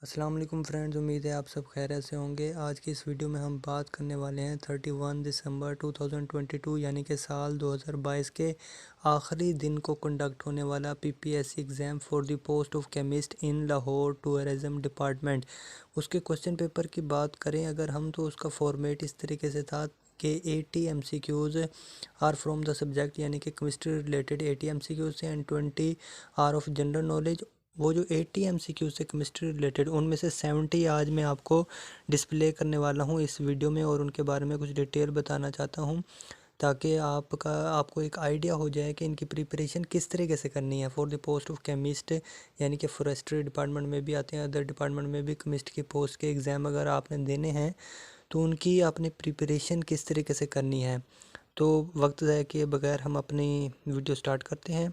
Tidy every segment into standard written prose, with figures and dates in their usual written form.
अस्सलाम वालेकुम फ्रेंड्स, उम्मीद है आप सब खैरियत से होंगे। आज की इस वीडियो में हम बात करने वाले हैं 31 दिसंबर 2022 यानी कि साल 2022 के आखिरी दिन को कंडक्ट होने वाला PPSC exam for the post of chemist in Lahore tourism department. उसके क्वेश्चन पेपर की बात करें अगर हम, तो उसका फॉर्मेट इस तरीके से था कि 80 MCQs are from the subject यानी कि केमिस्ट्री रिलेटेड 80 MCQs से and 20 are of general knowledge. वो जो 80 MCQ से केमिस्ट्री रिलेटेड, उनमें से 70 आज मैं आपको डिस्प्ले करने वाला हूँ इस वीडियो में और उनके बारे में कुछ डिटेल बताना चाहता हूँ ताकि आपको एक आइडिया हो जाए कि इनकी प्रिपरेशन किस तरीके से करनी है for the post of chemist. यानी कि फॉरेस्ट्री डिपार्टमेंट में भी आते हैं, अदर डिपार्टमेंट में भी केमिस्ट की पोस्ट के एग्ज़ाम अगर आपने देने हैं तो उनकी आपने प्रिपरेशन किस तरीके से करनी है। तो वक्त ज़ाया किए बगैर हम अपनी वीडियो स्टार्ट करते हैं।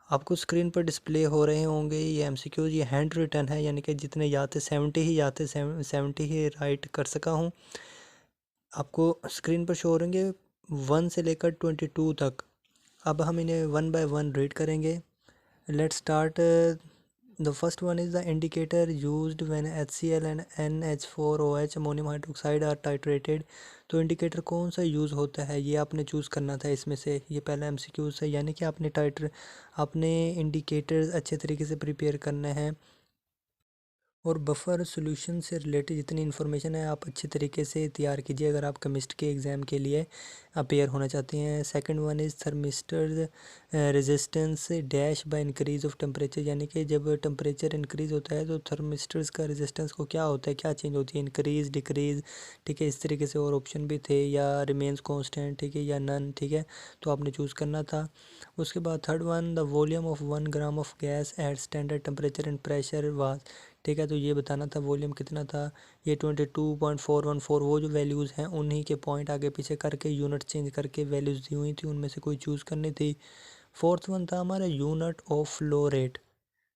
आपको स्क्रीन पर डिस्प्ले हो रहे होंगे ये एमसीक्यूज, ये हैंड रिटन है यानी कि जितने याद थे 70 ही याद थे, 70 ही राइट कर सका हूँ। आपको स्क्रीन पर शो हो रहेंगे 1 से लेकर 22 तक। अब हम इन्हें वन बाय वन रीड करेंगे। Let's start. The first one is the indicator used when HCl and NH4OH ammonium hydroxide are titrated. तो इंडिकेटर कौन सा यूज़ होता है ये आपने चूज़ करना था इसमें से। ये पहला MCQ है यानी कि आपने इंडिकेटर्स अच्छे तरीके से प्रिपेयर करने हैं और बफर सॉल्यूशन से रिलेटेड जितनी इन्फॉर्मेशन है आप अच्छे तरीके से तैयार कीजिए अगर आप केमिस्ट के एग्ज़ाम के लिए अपेयर होना चाहते हैं। Second one is thermistor resistance dash by increase of temperature, यानी कि जब टेम्परेचर इंक्रीज़ होता है तो थर्मिस्टर्स का रेजिस्टेंस को क्या होता है, क्या चेंज होती है, इंक्रीज डिक्रीज, ठीक है, इस तरीके से। और ऑप्शन भी थे या रिमेन्स कॉन्स्टेंट, ठीक है, या नन, ठीक है, तो आपने चूज़ करना था। उसके बाद third one, the volume of 1 gram of gas at standard temperature and pressure was, ठीक है, तो ये बताना था वॉल्यूम कितना था। ये 22.414, वो जो वैल्यूज़ हैं उन्हीं के पॉइंट आगे पीछे करके यूनिट चेंज करके वैल्यूज़ दी हुई थी, उनमें से कोई चूज़ करनी थी। फोर्थ वन था हमारा unit of flow rate.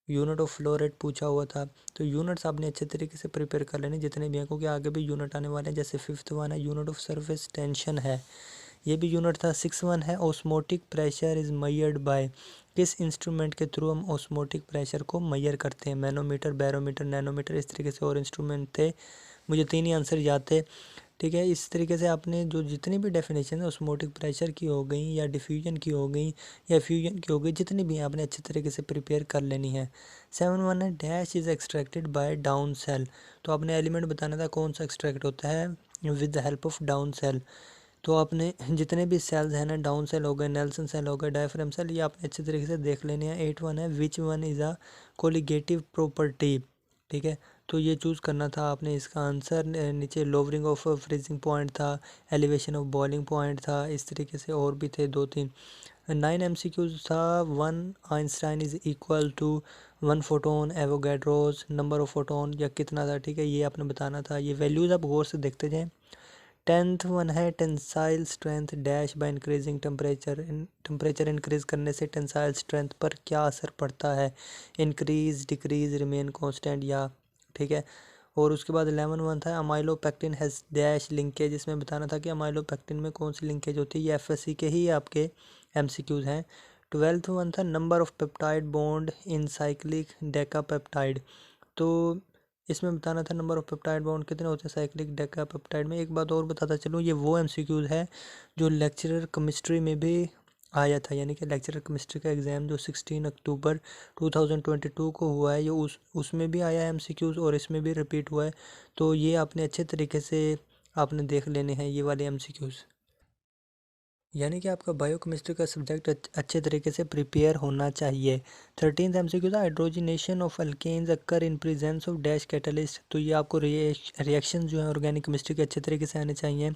Unit of flow rate पूछा हुआ था, तो यूनिट्स आपने अच्छे तरीके से प्रिपेयर कर लेने जितने भी हैं, क्योंकि आगे भी यूनिट आने वाले हैं। जैसे फिफ्थ वन है यूनिट ऑफ सरफेस टेंशन है, ये भी यूनिट था। सिक्स वन है osmotic pressure is measured by, किस इंस्ट्रूमेंट के थ्रू हम ऑस्मोटिक प्रेशर को मेजर करते हैं, मैनोमीटर, बैरोमीटर, नैनोमीटर, इस तरीके से और इंस्ट्रूमेंट थे। मुझे तीन ही आंसर याद थे, ठीक है। इस तरीके से आपने जो जितनी भी डेफिनेशन है ऑस्मोटिक प्रेशर की हो गई या डिफ्यूजन की हो गई या फ्यूजन की हो गई, जितनी भी हैं आपने अच्छे तरीके से प्रिपेयर कर लेनी है। सेवन वन है dash is extracted by down cell, तो आपने एलिमेंट बताना था कौन सा एक्सट्रैक्ट होता है with the help of down cell. तो आपने जितने भी सेल्स हैं ना, डाउन सेल हो गए, नेल्सन सेल हो गए, डायफ्राम सेल, ये आपने अच्छे तरीके से देख लेने हैं। एट वन है which one is a colligative property, ठीक है, तो ये चूज़ करना था आपने इसका आंसर। नीचे लोवरिंग ऑफ फ्रीजिंग पॉइंट था, एलिवेशन ऑफ बॉइलिंग पॉइंट था, इस तरीके से और भी थे दो तीन। 9 MCQs था। One Einstein is equal to one photon Avogadro's number of photon, या कितना था, ठीक है, ये आपने बताना था। ये वैल्यूज़ आप गौर से देखते जाएँ। टेंथ वन है tensile strength dash by increasing temperature, temperature increase करने से टेंसाइल स्ट्रेंथ पर क्या असर पड़ता है, इंक्रीज, डिक्रीज, रिमेन कांस्टेंट, या, ठीक है। और उसके बाद 11 वन था अमाइलोपेक्टिन हैज़ डैश लिंकेज, इसमें बताना था कि अमाइलोपेक्टिन में कौन सी लिंकेज होती है, ये एफएससी के ही आपके एमसीक्यूज हैं। 12th वन था number of peptide bond in cyclic decapeptide, तो इसमें बताना था नंबर ऑफ पेप्टाइड बॉन्ड कितने होते हैं साइक्लिक डेकापेप्टाइड में। एक बात और बताता चलूँ, ये वो एमसीक्यूज है जो लेक्चरर केमिस्ट्री में भी आया था, यानी कि लेक्चरर केमिस्ट्री का एग्ज़ाम जो 16 अक्टूबर 2022 को हुआ है, ये उसमें भी आया है एमसीक्यूज और इसमें भी रिपीट हुआ है। तो ये आपने अच्छे तरीके से आपने देख लेने हैं ये वाले एमसीक्यूज, यानी कि आपका बायोकेमिस्ट्री का सब्जेक्ट अच्छे तरीके से प्रिपेयर होना चाहिए। 13th MCQ था hydrogenation of alkenes occur in presence of dash catalyst, तो ये आपको रिएक्शन जो है ऑर्गेनिक केमिस्ट्री के अच्छे तरीके से आने चाहिए।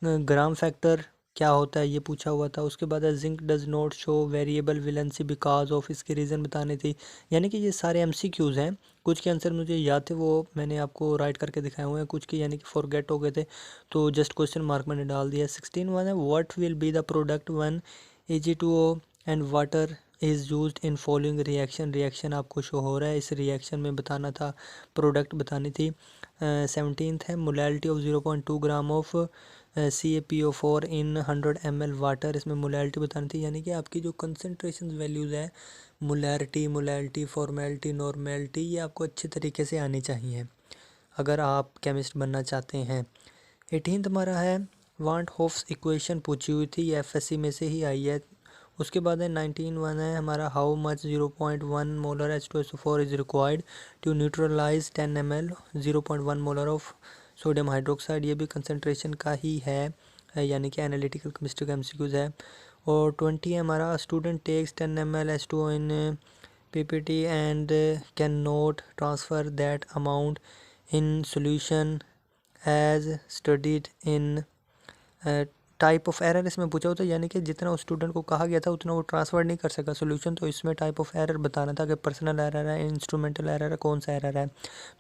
ग्राम फैक्टर क्या होता है ये पूछा हुआ था। उसके बाद zinc does not show variable valency because of, इसके रीज़न बताने थे। यानी कि ये सारे एमसीक्यूज़ हैं, कुछ के आंसर मुझे याद थे वो मैंने आपको राइट करके दिखाए हुए हैं, कुछ के यानी कि फॉरगेट हो गए थे तो जस्ट क्वेश्चन मार्क मैंने डाल दिया। 16 वन है what will be the product one Ag2O and water is used in following reaction, reaction आपको शो हो रहा है, इस रिएक्शन में बताना था, प्रोडक्ट बतानी थी। 17th है molality of 0.2 gram of CaPO4 in 100 ml water, इसमें मोलैलिटी बतानी थी, यानी कि आपकी जो कंसनट्रेशन वैल्यूज़ है मोलैरिटी, फॉर्मेलिटी, नॉर्मेलिटी, ये आपको अच्छे तरीके से आनी चाहिए अगर आप केमिस्ट बनना चाहते हैं। 18th हमारा है वांट होफ्स इक्वेशन पूछी हुई थी, ये एफएससी में से ही आई है। उसके बाद है 19 है हमारा how much 0.1 molar H2SO4 is required to neutralise 10 ml 0.1 molar of sodium hydroxide, ये भी कंसनट्रेशन का ही है, यानी कि एनालिटिकल केमिस्ट्री का एमसीक्यूज है। और 20 है हमारा student takes 10 ml H2O in PPT and can not transfer that amount in solution as studied in type of error इसमें पूछा होता है, यानी कि जितना उस स्टूडेंट को कहा गया था उतना वो ट्रांसफ़र नहीं कर सका सोल्यूशन, तो इसमें टाइप ऑफ एरर बताना था कि पर्सनल एरर है, इंस्ट्रूमेंटल एरर है, कौन सा एरर है।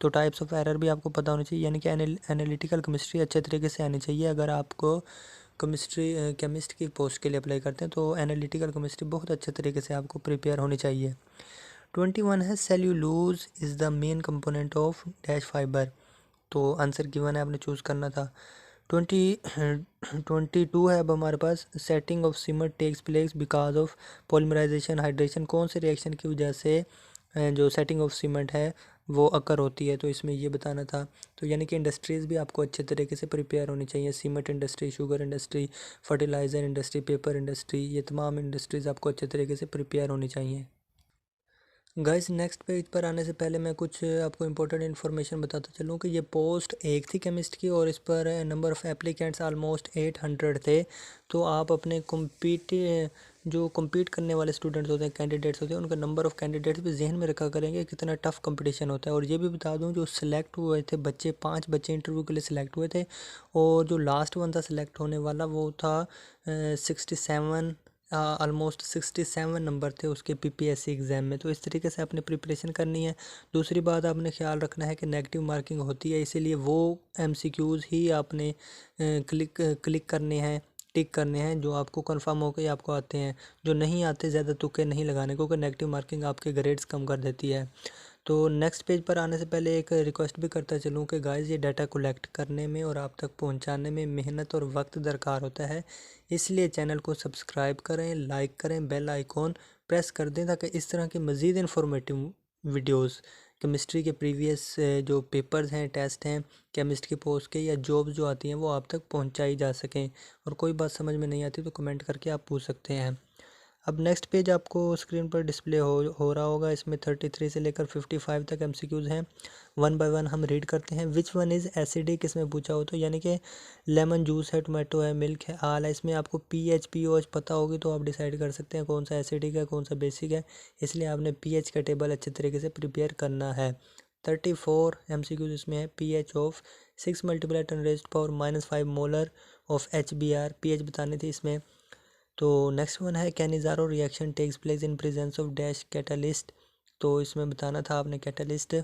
तो टाइप्स ऑफ एरर भी आपको पता होनी चाहिए, यानी कि एनालिटिकल केमिस्ट्री अच्छे तरीके से आनी चाहिए। अगर आपको केमिस्ट की पोस्ट के लिए अप्लाई करते हैं तो एनालिटिकल केमिस्ट्री बहुत अच्छे तरीके से आपको प्रिपेयर होनी चाहिए। 21 है cellulose is the main component of dash fibre, तो आंसर गिवन है, आपने चूज़ करना था। 22 है अब हमारे पास setting of cement takes place because of polymerisation hydration, कौन से रिएक्शन की वजह से जो सेटिंग ऑफ सीमेंट है वो अकर होती है, तो इसमें ये बताना था। तो यानी कि इंडस्ट्रीज़ भी आपको अच्छे तरीके से प्रिपेयर होनी चाहिए, cement industry, sugar industry, fertiliser industry, paper industry, ये तमाम इंडस्ट्रीज़ आपको अच्छे तरीके से प्रिपेयर होनी चाहिए। गाइस नेक्स्ट पेज पर आने से पहले मैं कुछ आपको इम्पोर्टेंट इन्फॉर्मेशन बताता चलूँ कि ये पोस्ट एक थी केमिस्ट की और इस पर नंबर ऑफ़ एप्लीकेंट्स ऑलमोस्ट 800 थे। तो आप अपने जो कम्पीट करने वाले स्टूडेंट्स होते हैं, कैंडिडेट्स होते हैं, उनका नंबर ऑफ़ कैंडिडेट्स भी जहन में रखा करेंगे कितना टफ़ कंपटीशन होता है। और ये भी बता दूँ जो सिलेक्ट हुए थे बच्चे, 5 बच्चे इंटरव्यू के लिए सिलेक्ट हुए थे और जो लास्ट वन था सिलेक्ट होने वाला वो था 67, ऑलमोस्ट 67 नंबर थे उसके पीपीएससी एग्ज़ाम में। तो इस तरीके से आपने प्रिपरेशन करनी है। दूसरी बात आपने ख्याल रखना है कि नेगेटिव मार्किंग होती है, इसीलिए वो एमसीक्यूज़ ही आपने क्लिक करने हैं, टिक करने हैं जो आपको कंफर्म हो के आपको आते हैं। जो नहीं आते ज़्यादा तुक्के नहीं लगाने, क्योंकि नेगेटिव मार्किंग आपके ग्रेड्स कम कर देती है। तो नेक्स्ट पेज पर आने से पहले एक रिक्वेस्ट भी करता चलूँ कि गाइस ये डाटा कलेक्ट करने में और आप तक पहुंचाने में मेहनत और वक्त दरकार होता है, इसलिए चैनल को सब्सक्राइब करें, लाइक करें, बेल आइकॉन प्रेस कर दें ताकि इस तरह की मज़ीद इन्फॉर्मेटिव वीडियोस, केमिस्ट्री के प्रीवियस जो पेपर्स हैं, टेस्ट हैं, केमिस्ट की पोस्ट के या जॉब्स जो आती हैं वो आप तक पहुंचाई जा सकें। और कोई बात समझ में नहीं आती तो कमेंट करके आप पूछ सकते हैं। अब नेक्स्ट पेज आपको स्क्रीन पर डिस्प्ले हो रहा होगा, इसमें 33 से लेकर 55 तक एमसीक्यूज़ हैं। वन बाय वन हम रीड करते हैं। विच वन इज़ एसिडिक, इसमें पूछा हो तो यानी कि लेमन जूस है, टोमेटो है, मिल्क है, आल है। इसमें आपको पीएच पीओएच पता होगी तो आप डिसाइड कर सकते हैं कौन सा एसिडिक है कौन सा बेसिक है, इसलिए आपने पीएच का टेबल अच्छे तरीके से प्रिपेयर करना है। 34 एमसीक्यूज़ इसमें है। PH of 6 × 10⁻⁻5 molar of HBr, pH बतानी थी इसमें। तो नेक्स्ट वन है Cannizzaro reaction takes place in presence of dash catalyst, तो इसमें बताना था आपने कैटलिस्ट।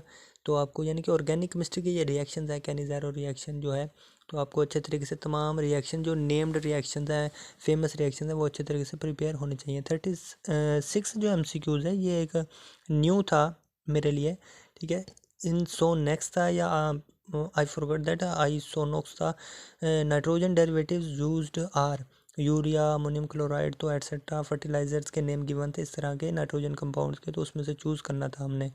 तो आपको यानी कि ऑर्गेनिक केमिस्ट्री की ये रिएक्शन है, कैनिज़ारो रिएक्शन जो है, तो आपको अच्छे तरीके से तमाम रिएक्शन जो नेम्ड रिएक्शन है, फेमस रिएक्शन है, वो अच्छे तरीके से प्रिपेयर होने चाहिए। 36 जो एमसीक्यूज़ है ये एक न्यू था मेरे लिए, ठीक है। इन सो नेक्स्ट था या आई फॉरगॉट दैट आइसोनोक्स था। Nitrogen derivatives used are urea, ammonium chloride, तो एटसेट्रा फर्टिलाइजर्स के नेम गिवन थे इस तरह के नाइट्रोजन कंपाउंड्स के, तो उसमें से चूज़ करना था हमने।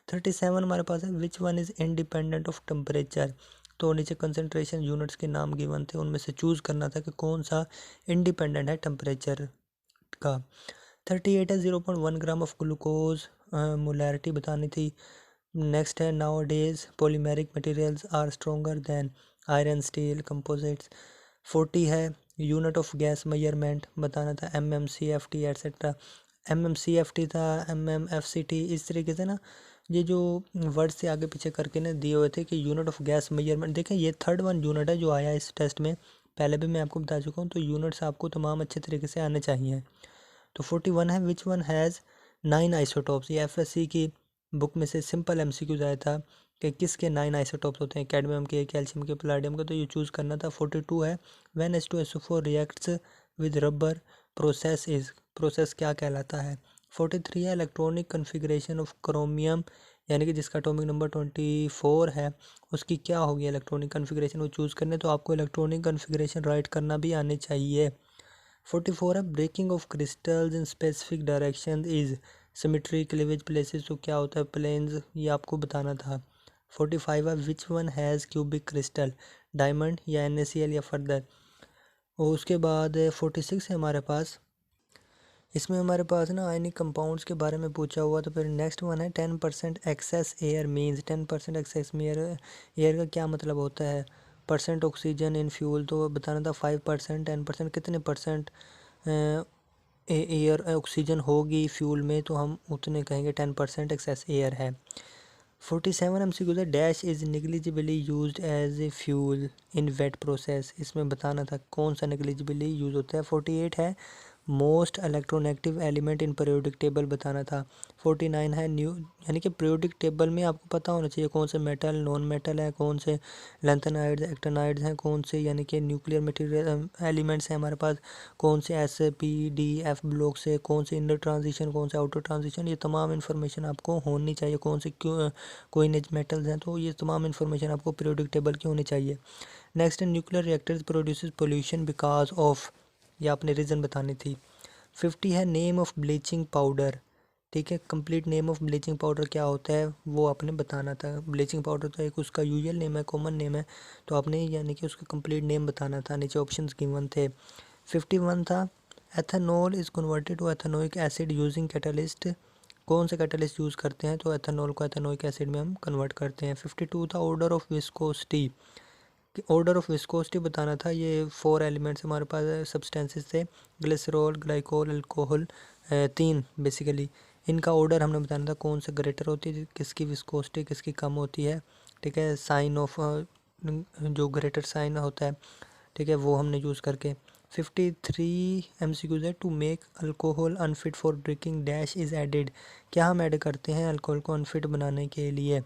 37 हमारे पास है which one is independent of temperature, तो नीचे कंसनट्रेशन यूनिट्स के नाम गिवन थे, उनमें से चूज़ करना था कि कौन सा इंडिपेंडेंट है टेम्परेचर का। 38 है 0.1 ग्राम ऑफ ग्लूकोज, मोलैरिटी बतानी थी। नेक्स्ट है nowadays polymeric materials are stronger than iron, steel, composites. 40 है यूनिट ऑफ गैस मेजरमेंट बताना था, MMCFT एट्सेट्रा। MMCFT था, MMFCT, इस तरीके से ना ये जो वर्ड से आगे पीछे करके ना दिए हुए थे कि यूनिट ऑफ गैस मेजरमेंट। देखें ये थर्ड वन यूनिट है जो आया इस टेस्ट में, पहले भी मैं आपको बता चुका हूँ, तो यूनिट्स आपको तमाम अच्छे तरीके से आने चाहिए। तो 41 है विच वन हैज़ 9 आइसोटॉप्स, ये एफएससी की बुक में से सिंपल एमसीक्यूज आया था कि किसके 9 आइसोटॉप्स होते हैं, कैडमियम के, कैल्शियम के, पलाडियम के, तो ये चूज़ करना था। 42 है when H2SO4 reacts with rubber process क्या कहलाता है। 43 है इलेक्ट्रॉनिक कन्फिग्रेशन ऑफ क्रोमियम, यानी कि जिसका एटॉमिक नंबर 24 है उसकी क्या होगी इलेक्ट्रॉनिक कन्फिग्रेशन, वो चूज़ करने, तो आपको इलेक्ट्रॉनिक कन्फिग्रेशन राइट करना भी आने चाहिए। 44 है breaking of crystals in specific direction is symmetry, cleavage, places तो क्या होता है, प्लेन्स, ये आपको बताना था। 45 है which one has cubic crystal, diamond या NaCl या फर्दर। और उसके बाद 46 है हमारे पास, इसमें हमारे पास ना आयनिक कंपाउंड्स के बारे में पूछा हुआ। तो फिर नेक्स्ट वन है 10% excess air means, 10% excess air का क्या मतलब होता है, परसेंट ऑक्सीजन इन फ्यूल, तो बताना था 5%, 10% कितने परसेंट एयर ऑक्सीजन होगी फ्यूल में, तो हम उतने कहेंगे 10% एक्सेस एयर है। 47 MCQ है dash is negligibly used as a fuel in wet process, इसमें बताना था कौन सा नेग्लिजिबली यूज होता है। 48 है most electronegative element in periodic table, बताना था। 49 है न्यू, यानी कि पीरियोडिक टेबल में आपको पता होना चाहिए कौन से मेटल नॉन मेटल है, कौन से लैंथेनाइड्स एक्टिनाइड्स हैं, कौन से यानी कि न्यूक्लियर मटेरियल एलिमेंट्स हैं हमारे पास, कौन से SPDF ब्लॉक से, कौन से इनर ट्रांजिशन, कौन से आउटर ट्रांजिशन, ये तमाम इन्फॉर्मेशन आपको होनी चाहिए। कौन से कोइनेज मेटल्स हैं, तो ये तमाम इन्फॉर्मेशन आपको पीरियोडिक टेबल की होनी चाहिए। Next nuclear reactors produces pollution because of, ये आपने रीज़न बतानी थी। 50 है नेम ऑफ ब्लीचिंग पाउडर, ठीक है, complete name of bleaching powder क्या होता है वो आपने बताना था। ब्लीचिंग पाउडर तो एक उसका यूजुअल नेम है, कॉमन नेम है, तो आपने यानी कि उसका कंप्लीट नेम बताना था, नीचे ऑप्शंस गिवन थे। 51 था ethanol is converted to ethanoic acid using catalyst, कौन सा कैटलिस्ट यूज़ करते हैं, तो एथेनॉल को एथेनोइक एसिड में हम कन्वर्ट करते हैं। 52 था order of viscosity, order of viscosity बताना था। ये 4 एलिमेंट्स हमारे पास सब्सटेंसेस थे, ग्लिसरॉल, ग्लाइकोल, अल्कोहल, 3 बेसिकली, इनका ऑर्डर हमने बताना था, कौन सा ग्रेटर होती है, किसकी विस्कोसिटी किसकी कम होती है, ठीक है, साइन ऑफ जो ग्रेटर साइन होता है, ठीक है, वो हमने यूज़ करके। 53 MCQs है to make alcohol unfit for drinking dash is added, क्या हम ऐड करते हैं अल्कोहल को अनफिट बनाने के लिए,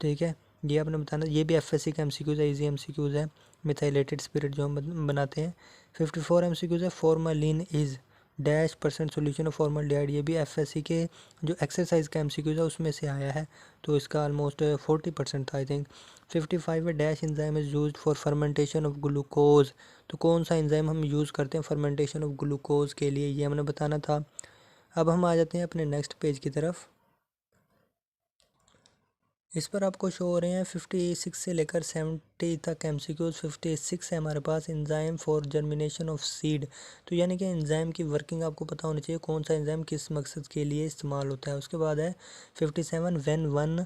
ठीक है, ये आपने बताना। ये भी FSC का MCQs है, इजी MCQs है, मिथाइलेटेड स्पिरिट जो हम बनाते हैं। 54 MCQs है formalin is dash percent solution of formaldehyde, ये भी FSC के जो एक्सरसाइज का MCQs है उसमें से आया है, तो इसका ऑलमोस्ट 40% था आई थिंक। 55 है dash enzyme is used for fermentation of glucose, तो कौन सा एंजाइम हम यूज़ करते हैं फर्मेंटेशन ऑफ ग्लूकोज के लिए, ये हमने बताना था। अब हम आ जाते हैं अपने नेक्स्ट पेज की तरफ। इस पर आपको शो हो रहे हैं 56 से लेकर 70 तक MCQs। 56 है हमारे पास enzyme for germination of seed, तो यानी कि एंजाइम की वर्किंग आपको पता होनी चाहिए, कौन सा एंजाइम किस मकसद के लिए इस्तेमाल होता है। उसके बाद है 57 when one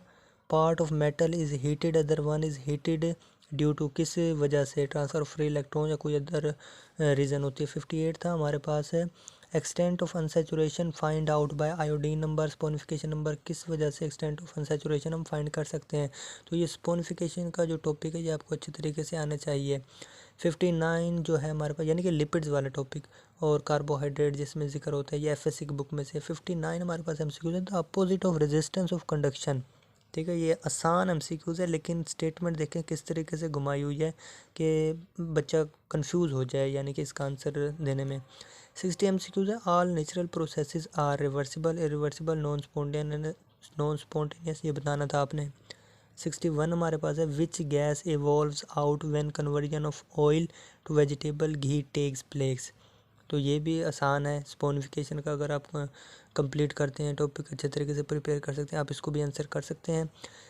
part of metal is heated other one is heated due to, किस वजह से, ट्रांसफ़र ऑफ फ्री इलेक्ट्रॉन या कोई अदर रीज़न होती है। 58 था हमारे पास है extent of unsaturation find out by iodine number, saponification number, किस वजह से एक्सटेंट ऑफ अनसेचुरेशन हम फाइंड कर सकते हैं, तो ये स्पोनिफिकेशन का जो टॉपिक है ये आपको अच्छे तरीके से आना चाहिए। 59 जो है हमारे पास यानी कि लिपिड्स वाला टॉपिक और कार्बोहाइड्रेट जिसमें जिक्र होता है, ये FSC की बुक में से। 59 हमारे पास MCQs है the opposite of resistance of conduction, ठीक है, ये आसान MCQs है लेकिन स्टेटमेंट देखें किस तरीके से घुमाई हुई है कि बच्चा कंफ्यूज हो जाए यानी कि इसका आंसर देने में। 60 MCQs है all natural processes are reversible, irreversible, non spontaneous, ये बताना था आपने। 61 हमारे पास है which gas evolves out when conversion of oil to vegetable ghee takes place, तो ये भी आसान है स्पोनिफिकेशन का, अगर आप कंप्लीट करते हैं टॉपिक अच्छे तरीके से प्रिपेयर कर सकते हैं, आप इसको भी आंसर कर सकते हैं।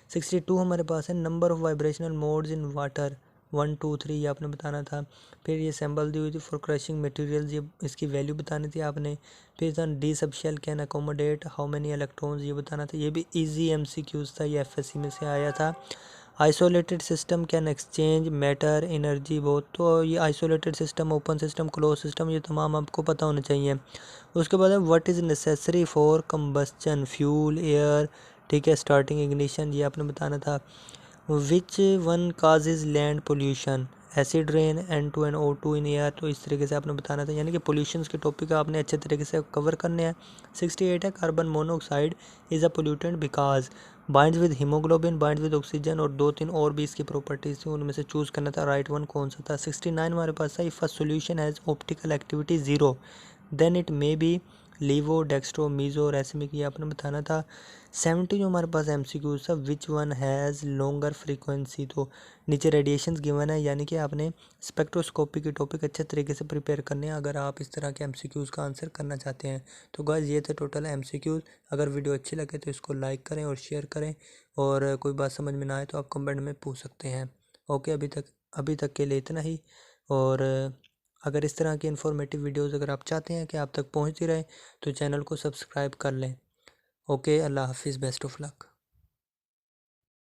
62 हमारे पास है number of vibrational modes in water, 1 2 3 ये आपने बताना था। फिर ये सैम्बल दी हुई थी फॉर क्रशिंग मटेरियल्स, ये इसकी वैल्यू बतानी थी आपने। फिर था D subshell can accommodate how many electrons, ये बताना था, ये भी इजी MCQs था, ये FSC में से आया था। Isolated system can exchange matter energy both, तो ये isolated system, open system, close system, ये तमाम आपको पता होने चाहिए। उसके बाद है what is necessary for combustion fuel air, ठीक है, स्टार्टिंग इग्निशन, ये आपने बताना था। Which one causes land pollution, acid rain, N2 and O2 in air, तो इस तरीके से आपने बताना था, यानी कि पोल्यूशंस के टॉपिक आपने अच्छे तरीके से कवर करने हैं। 68 है carbon monoxide is a pollutant because binds with haemoglobin, binds with oxygen, और 2-3 और भी इसकी प्रॉपर्टीज थी, उनमें से चूज़ करना था, राइट वन कौन सा था। 69 हमारे पास है if a solution has optical activity 0 then it may be laevo, dextro, meso, racemic, ये आपने बताना था। 70 जो हमारे पास एमसीक्यूज था, which one has longer frequency, तो नीचे रेडिएशंस गिवन है, यानी कि आपने स्पेक्ट्रोस्कोपी की टॉपिक अच्छे तरीके से प्रिपेयर करने हैं अगर आप इस तरह के एमसीक्यूज का आंसर करना चाहते हैं। तो गाइस ये थे टोटल एमसीक्यूज। अगर वीडियो अच्छी लगे तो इसको लाइक करें और शेयर करें, और कोई बात समझ में ना आए तो आप कमेंट में पूछ सकते हैं। ओके, अभी तक के लिए इतना ही। और अगर इस तरह की इन्फॉर्मेटिव वीडियोस अगर आप चाहते हैं कि आप तक पहुंचती रहे तो चैनल को सब्सक्राइब कर लें। ओके, अल्लाह हाफिज़, बेस्ट ऑफ लक।